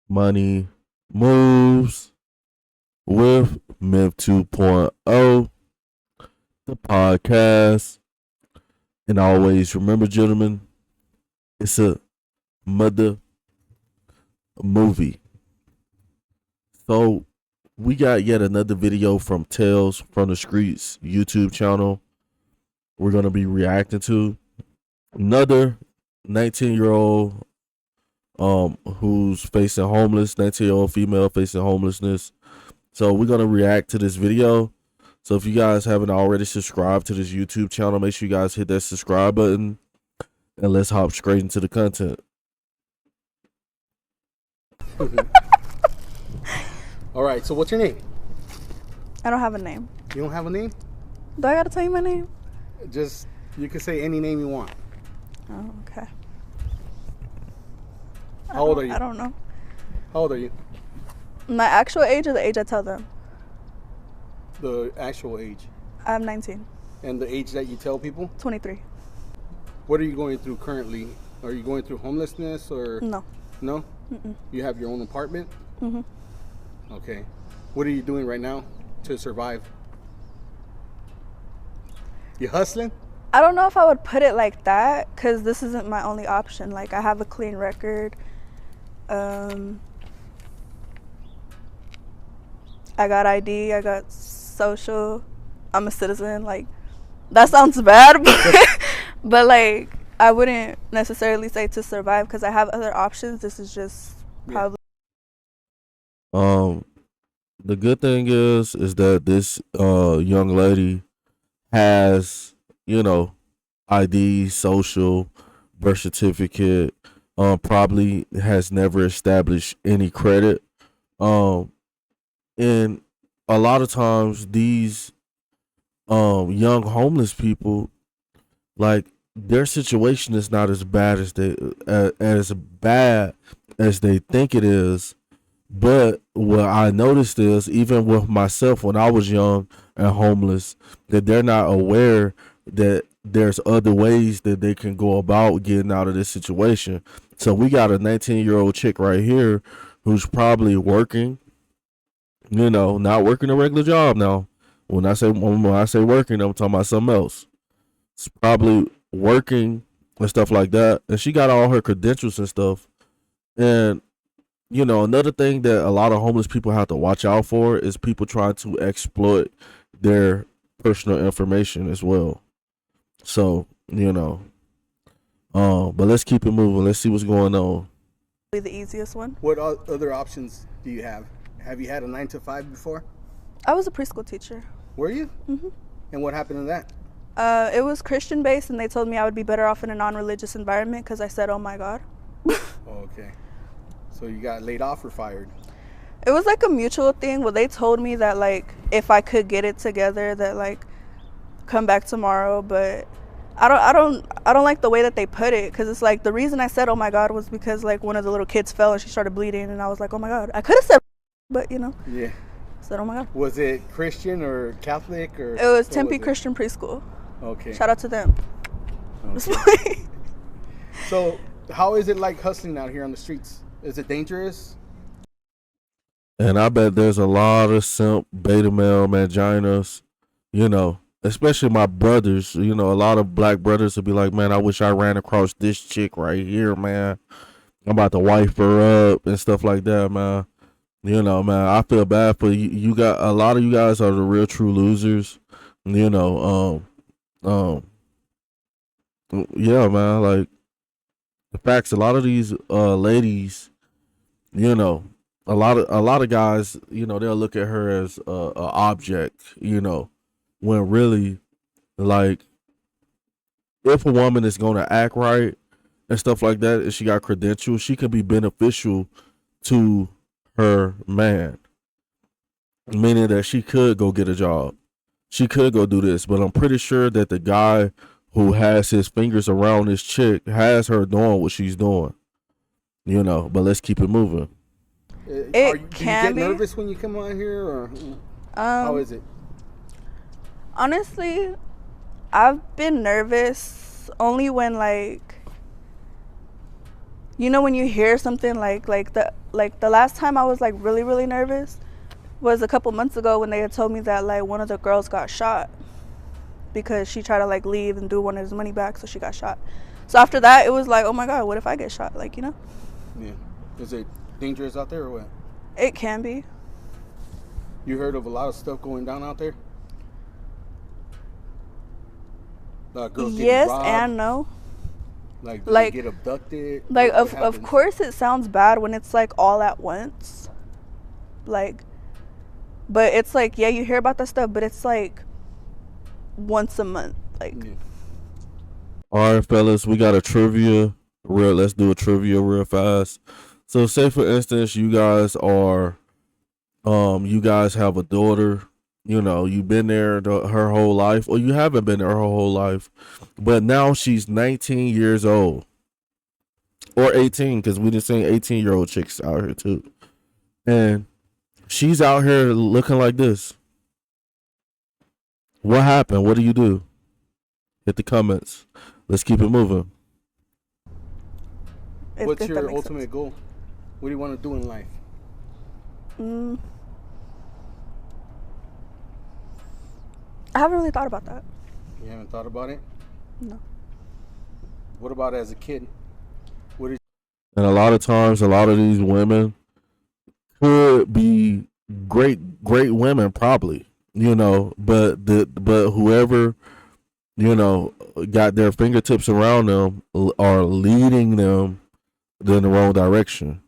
Money Moves with Myth 2.0, the podcast. And always remember, gentlemen, it's a mother movie. So we got yet another video from Tales from the Streets YouTube channel. We're gonna be reacting to another 19-year-old who's facing homeless, 19-year-old female facing homelessness. So we're gonna react to this video. So if you guys haven't already subscribed to this YouTube channel, make sure you guys hit that subscribe button and let's hop straight into the content. All right, so what's your name? I don't have a name. You don't have a name? Do I gotta tell you my name? Just, you can say any name you want. Oh, okay. How old are you? I don't know. How old are you? My actual age or the age I tell them? The actual age. I'm 19. And the age that you tell people? 23. What are you going through currently? Are you going through homelessness or? No. No? Mm-mm. You have your own apartment? Mm-hmm. Okay. What are you doing right now to survive? You hustling? I don't know if I would put it like that because this isn't my only option. Like, I have a clean record. I got ID. I got social. I'm a citizen. Like, that sounds bad, but like, I wouldn't necessarily say to survive because I have other options. This is just probably. The good thing is that this young lady has, ID, social, birth certificate, probably has never established any credit. And a lot of times these young homeless people, like, their situation is not as bad as they think it is. But what I noticed is, even with myself when I was young and homeless, that they're not aware that there's other ways that they can go about getting out of this situation. So we got a 19-year-old chick right here who's probably working, not working a regular job now. When I say working, I'm talking about something else. It's probably working and stuff like that. And she got all her credentials and stuff. And another thing that a lot of homeless people have to watch out for is people trying to exploit their personal information as well. So, but let's keep it moving. Let's see what's going on. The easiest one. What other options do you have? Have you had a 9 to 5 before? I was a preschool teacher. Were you? Mm-hmm. And what happened to that? It was Christian based, and they told me I would be better off in a non-religious environment because I said, "Oh my God." Okay. So you got laid off or fired? It was like a mutual thing. Well, they told me that, like, if I could get it together, that, like, come back tomorrow. But I don't like the way that they put it, because it's like the reason I said "oh my God" was because, like, one of the little kids fell and she started bleeding, and I was like, "Oh my God." I could have said, but Yeah. said "oh my God." Was it Christian or Catholic or? It was Tempe Christian Preschool. Okay. Shout out to them. Okay. So how is it like hustling out here on the streets? Is it dangerous? And I bet there's a lot of simp, beta male, manginas, especially my brothers. A lot of black brothers will be like, man, I wish I ran across this chick right here, man. I'm about to wife her up and stuff like that, man. Man, I feel bad for you. You got a lot of you guys are the real true losers. Yeah, man. Like, the facts, a lot of these ladies, a lot of guys, they'll look at her as a object, when really, like, if a woman is gonna act right and stuff like that, and she got credentials, she can be beneficial to her man. Meaning that she could go get a job. She could go do this, but I'm pretty sure that the guy who has his fingers around this chick has her doing what she's doing. But let's keep it moving. Do you get nervous when you come out here, or how is it? Honestly, I've been nervous only when, like, you know when you hear something the last time I was like really really nervous was a couple months ago when they had told me that like one of the girls got shot because she tried to like leave and do one of his money back, so she got shot. So after that, it was like, oh my god, what if I get shot? Like, you know? Yeah. Is it dangerous out there or what? It can be. You heard of a lot of stuff going down out there? Girls Yes getting robbed, and no. like, like they get abducted. like what of happens? course it sounds bad when it's like all at once. Like, but it's like, yeah, you hear about that stuff, but it's like once a month. Like, Yeah. All right, fellas, we got a trivia. Let's do a trivia real fast. So, say for instance, you guys have a daughter. You know, you've been there her whole life, or you haven't been there her whole life, but now she's 19 years old or 18, because we just seen 18-year-old chicks out here too, and she's out here looking like this. What happened? What do you do? Hit the comments. Let's keep it moving. What's if that your makes ultimate sense. goal? What do you want to do in life? I haven't really thought about that. You haven't thought about it? No. What about as a kid? And a lot of times, a lot of these women could be great women, probably, but whoever, got their fingertips around them are leading them in the wrong direction,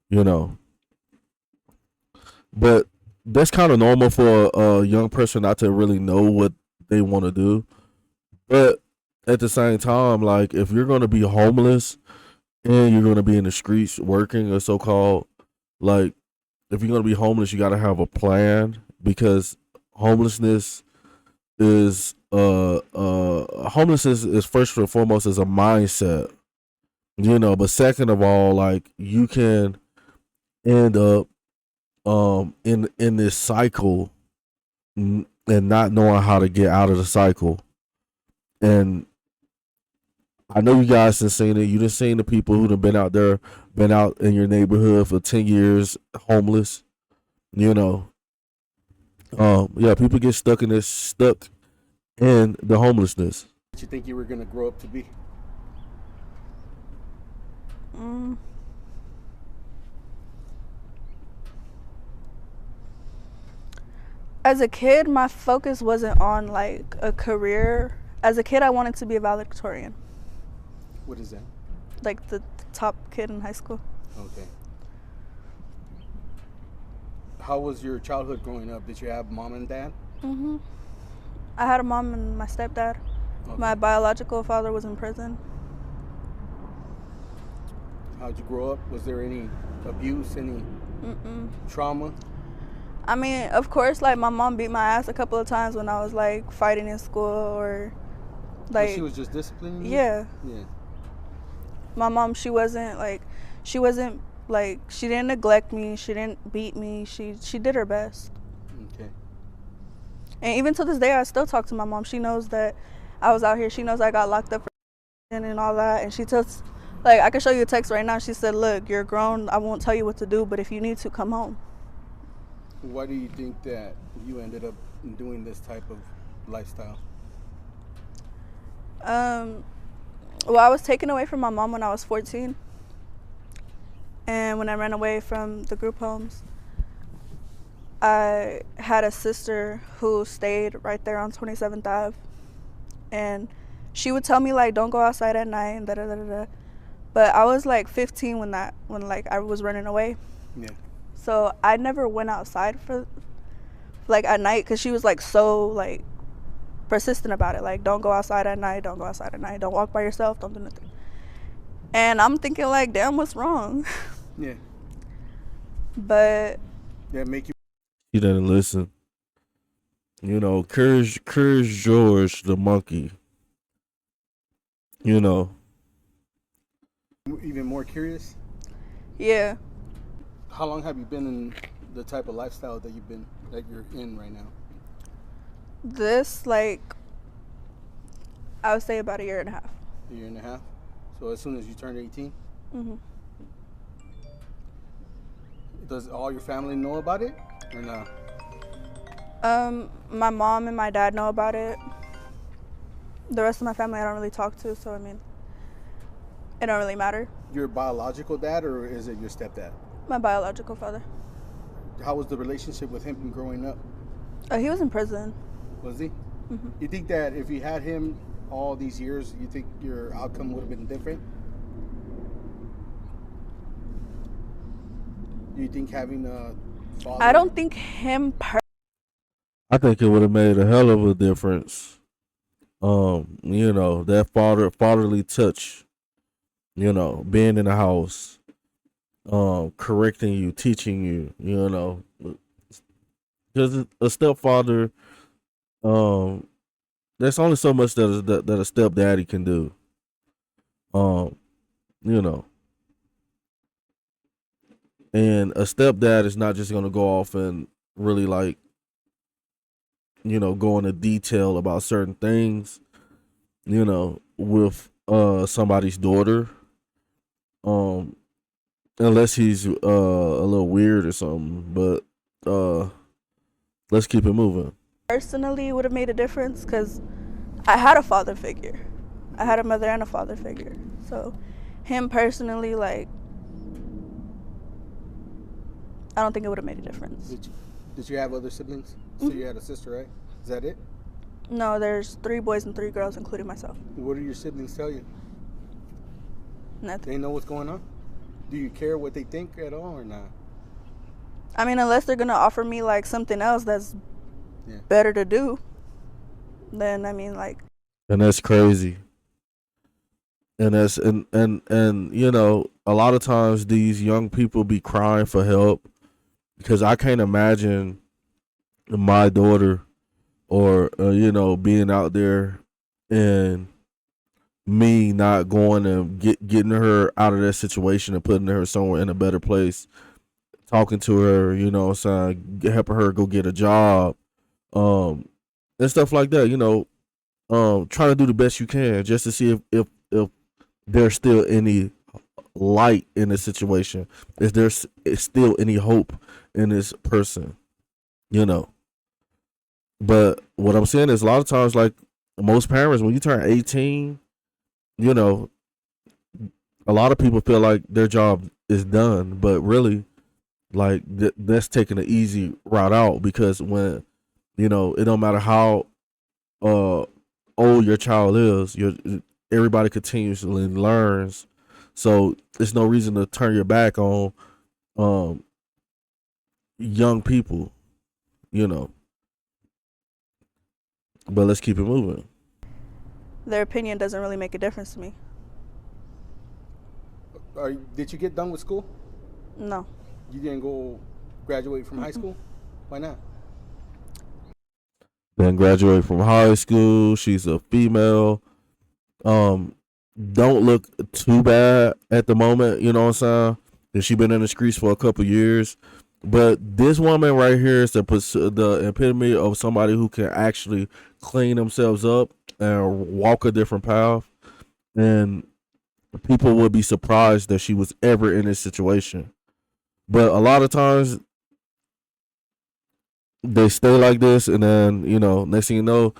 you know. But that's kind of normal for a young person not to really know what they want to do. But at the same time, like, if you're going to be homeless and you're going to be in the streets working, or so called, like, if you're going to be homeless, you got to have a plan, because homelessness is first and foremost is a mindset, but second of all, like, you can end up in this cycle, and not knowing how to get out of the cycle. And I know you guys have seen it. You done seen the people who done been out in your neighborhood for 10 years homeless. Yeah, people get stuck in the homelessness. What you think you were gonna grow up to be? As a kid, my focus wasn't on like a career. As a kid, I wanted to be a valedictorian. What is that? Like the top kid in high school. Okay. How was your childhood growing up? Did you have mom and dad? I had a mom and my stepdad. Okay. My biological father was in prison. How'd you grow up? Was there any abuse, any trauma? I mean, of course, like, my mom beat my ass a couple of times when I was like fighting in school, or like, She was just disciplining you? Yeah. Yeah. My mom, she wasn't like, she didn't neglect me, she didn't beat me, she did her best. Okay. And even to this day, I still talk to my mom. She knows that I was out here. She knows I got locked up for and all that. And she tells, like, I can show you a text right now. She said, look, you're grown. I won't tell you what to do, but if you need to, come home. Why do you think that you ended up doing this type of lifestyle? Well, I was taken away from my mom when I was 14. And when I ran away from the group homes, I had a sister who stayed right there on 27th Ave. And she would tell me, like, don't go outside at night and da-da-da-da-da. But I was like 15 when like I was running away. Yeah. So I never went outside for like at night, because she was like so like persistent about it. Like, don't go outside at night, don't go outside at night, don't walk by yourself, don't do nothing. And I'm thinking, like, damn, what's wrong? Yeah. But That make you. He didn't listen. Curious George the monkey. Even more curious? yeah, How long have you been in the type of lifestyle that you're in right now? this, like, I would say about a year and a half. A year and a half? So as soon as you turned 18? Mhm. Does all your family know about it or no? My mom and my dad know about it. The rest of my family I don't really talk to, so I mean, it don't really matter. Your biological dad or is it your stepdad? My biological father. How was the relationship with him growing up? He was in prison. Was he? Mhm. You think that if you had him all these years, you think your outcome would have been different? Do you think having a father? I don't think him I think it would have made a hell of a difference. You know, that fatherly touch, you know, being in the house, correcting you, teaching you, you know. Because a stepfather, um, there's only so much that a stepdaddy can do. Um, you know. And a stepdad is not just gonna go off and really like, you know, go into detail about certain things, you know, with somebody's daughter. Um Unless he's a little weird or something. But let's keep it moving. personally would have made a difference because I had a father figure. I had a mother and a father figure. So him personally, like, I don't think it would have made a difference. Did you have other siblings? So you had a sister, right? Is that it? No, there's 3 boys and 3 girls, including myself. What do your siblings tell you? Nothing. They know what's going on? Do you care what they think at all or not? I mean, unless they're gonna offer me like something else that's Yeah. better to do, then I mean, like, And that's crazy. And that's and you know, a lot of times these young people be crying for help because I can't imagine my daughter or you know, being out there and me not going and getting her out of that situation and putting her somewhere in a better place, talking to her, you know, saying helping her go get a job, and stuff like that, you know, trying to do the best you can just to see if there's still any light in the situation, if there's still any hope in this person, you know. But what I'm saying is a lot of times, like most parents, when you turn 18, you know, a lot of people feel like their job is done, but really, like that's taking an easy route out because when, you know, it don't matter how old your child is, everybody continuously learns, so there's no reason to turn your back on um young people, you know. But let's keep it moving. their opinion doesn't really make a difference to me. Did you get done with school? No. You didn't go graduate from high school? Why not? Then graduate from high school. She's a female. Um, don't look too bad at the moment. You know what I'm saying? And she been in the streets for a couple years. But this woman right here is the epitome of somebody who can actually clean themselves up and walk a different path. And people would be surprised that she was ever in this situation. But a lot of times they stay like this, and then, you know, next thing you know,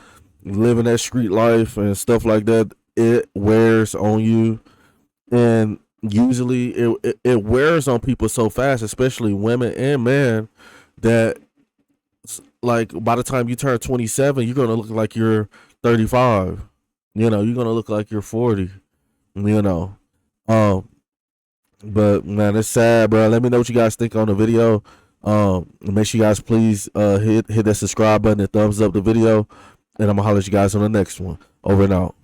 living that street life and stuff like that, it wears on you. And usually it wears on people so fast, especially women and men, that like by the time you turn 27, you're gonna look like you're 35. You know, you're gonna look like you're 40. You know, um, but man, it's sad, bro. Let me know what you guys think on the video. Make sure you guys please hit that subscribe button and thumbs up the video, and I'm gonna holler at you guys on the next one. Over and out.